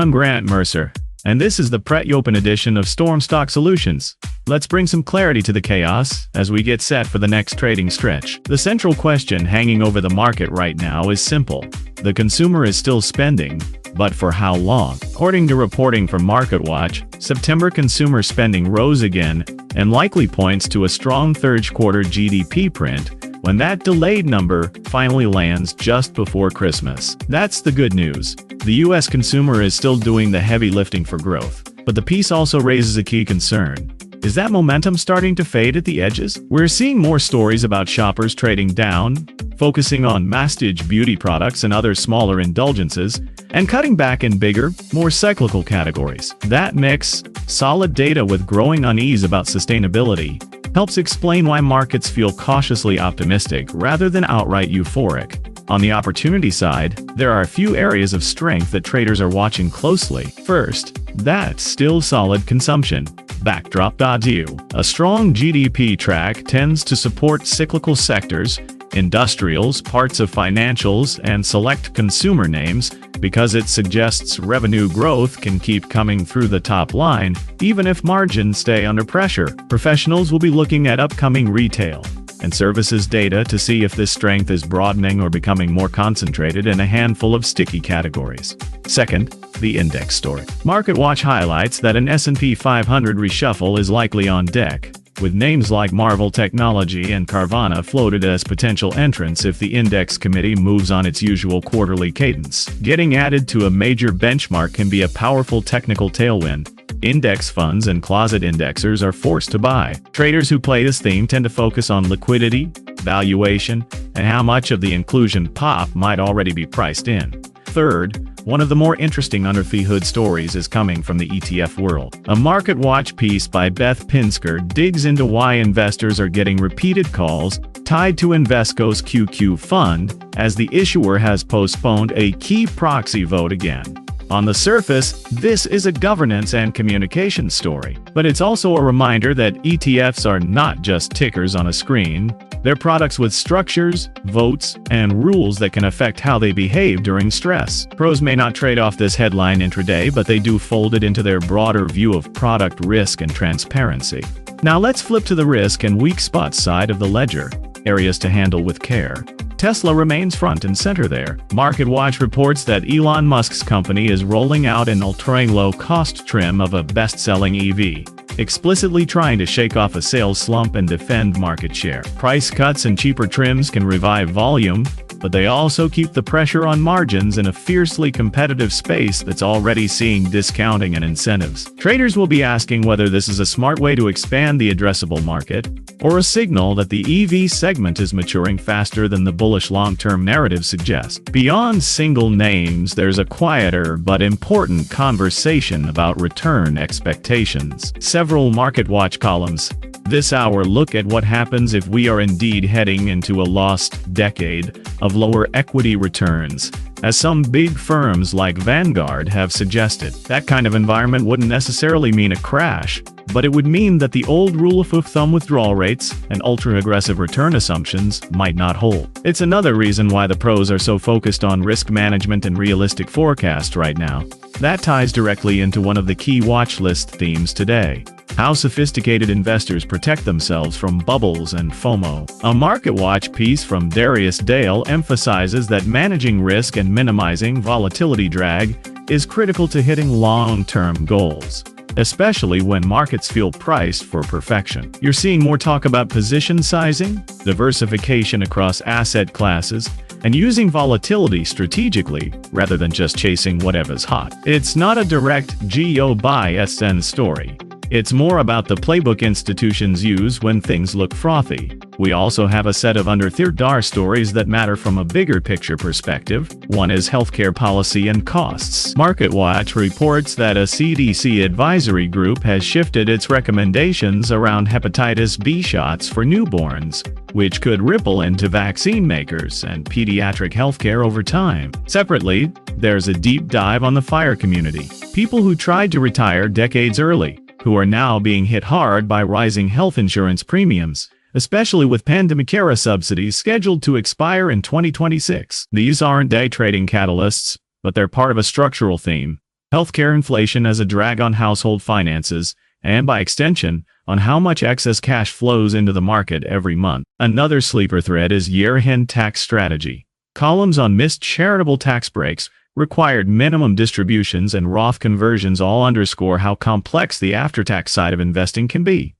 I'm Grant Mercer, and this is the pre-open edition of Storm Stock Solutions. Let's bring some clarity to the chaos as we get set for the next trading stretch. The central question hanging over the market right now is simple. The consumer is still spending, but for how long? According to reporting from MarketWatch, September consumer spending rose again and likely points to a strong third-quarter GDP print when that delayed number finally lands just before Christmas. That's the good news. The U.S. consumer is still doing the heavy lifting for growth, but the piece also raises a key concern. Is that momentum starting to fade at the edges? We're seeing more stories about shoppers trading down, focusing on masstige beauty products and other smaller indulgences, and cutting back in bigger, more cyclical categories. That mix, solid data with growing unease about sustainability, helps explain why markets feel cautiously optimistic rather than outright euphoric. On the opportunity side, there are a few areas of strength that traders are watching closely. First, that's still solid consumption backdrop. A strong GDP track tends to support cyclical sectors, industrials, parts of financials, and select consumer names because it suggests revenue growth can keep coming through the top line, even if margins stay under pressure. Professionals will be looking at upcoming retail and services data to see if this strength is broadening or becoming more concentrated in a handful of sticky categories. Second, the index story. MarketWatch highlights that an S&P 500 reshuffle is likely on deck, with names like Marvell Technology and Carvana floated as potential entrants if the index committee moves on its usual quarterly cadence. Getting added to a major benchmark can be a powerful technical tailwind. Index funds and closet indexers are forced to buy. Traders who play this theme tend to focus on liquidity, valuation, and how much of the inclusion pop might already be priced in. Third, one of the more interesting under-the-hood stories is coming from the ETF world. A MarketWatch piece by Beth Pinsker digs into why investors are getting repeated calls tied to Invesco's QQ fund as the issuer has postponed a key proxy vote again. On the surface, this is a governance and communication story, but it's also a reminder that ETFs are not just tickers on a screen. They're products with structures, votes, and rules that can affect how they behave during stress. Pros may not trade off this headline intraday, but they do fold it into their broader view of product risk and transparency. Now let's flip to the risk and weak spots side of the ledger, areas to handle with care. Tesla remains front and center there. MarketWatch reports that Elon Musk's company is rolling out an ultra-low-cost trim of a best-selling EV, explicitly trying to shake off a sales slump and defend market share. Price cuts and cheaper trims can revive volume, but they also keep the pressure on margins in a fiercely competitive space that's already seeing discounting and incentives. Traders will be asking whether this is a smart way to expand the addressable market, or a signal that the EV segment is maturing faster than the bullish long-term narrative suggests. Beyond single names, there's a quieter but important conversation about return expectations. Several MarketWatch columns this hour look at what happens if we are indeed heading into a lost decade of lower equity returns, as some big firms like Vanguard have suggested. That kind of environment wouldn't necessarily mean a crash, but it would mean that the old rule of thumb withdrawal rates and ultra-aggressive return assumptions might not hold. It's another reason why the pros are so focused on risk management and realistic forecasts right now. That ties directly into one of the key watch list themes today: how sophisticated investors protect themselves from bubbles and FOMO. A MarketWatch piece from Darius Dale emphasizes that managing risk and minimizing volatility drag is critical to hitting long-term goals, especially when markets feel priced for perfection. You're seeing more talk about position sizing, diversification across asset classes, and using volatility strategically rather than just chasing whatever's hot. It's not a direct "go buy SN" story. It's more about the playbook institutions use when things look frothy. We also have a set of under-the-radar stories that matter from a bigger picture perspective. One is healthcare policy and costs. MarketWatch reports that a CDC advisory group has shifted its recommendations around hepatitis B shots for newborns, which could ripple into vaccine makers and pediatric healthcare over time. Separately, there's a deep dive on the FIRE community, people who tried to retire decades early, who are now being hit hard by rising health insurance premiums, especially with pandemic-era subsidies scheduled to expire in 2026. These aren't day trading catalysts, but they're part of a structural theme. Healthcare inflation as a drag on household finances, and by extension, on how much excess cash flows into the market every month. Another sleeper thread is year-end tax strategy. Columns on missed charitable tax breaks, required minimum distributions, and Roth conversions all underscore how complex the after-tax side of investing can be.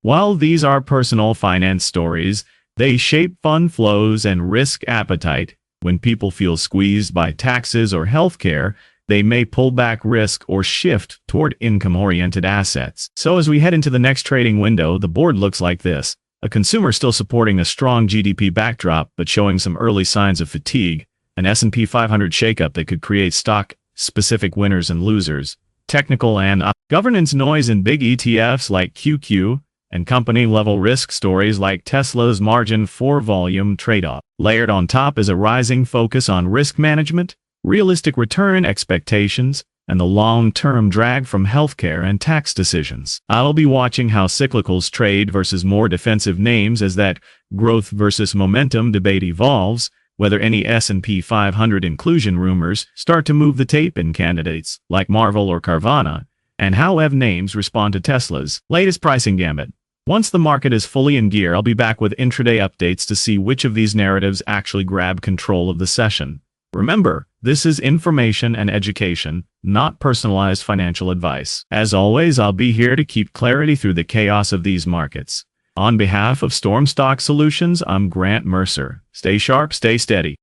While these are personal finance stories, they shape fund flows and risk appetite. When people feel squeezed by taxes or healthcare, they may pull back risk or shift toward income-oriented assets. So as we head into the next trading window, the board looks like this. A consumer still supporting a strong GDP backdrop but showing some early signs of fatigue. An S&P 500 shakeup that could create stock-specific winners and losers. Technical and governance noise in big ETFs like QQ, and company-level risk stories like Tesla's margin for volume trade-off. Layered on top is a rising focus on risk management, realistic return expectations, and the long-term drag from healthcare and tax decisions. I'll be watching how cyclicals trade versus more defensive names as that growth versus momentum debate evolves, whether any S&P 500 inclusion rumors start to move the tape in candidates like Marvell or Carvana, and how EV names respond to Tesla's latest pricing gambit. Once the market is fully in gear, I'll be back with intraday updates to see which of these narratives actually grab control of the session. Remember, this is information and education, not personalized financial advice. As always, I'll be here to keep clarity through the chaos of these markets. On behalf of Storm Stock Solutions, I'm Grant Mercer. Stay sharp, stay steady.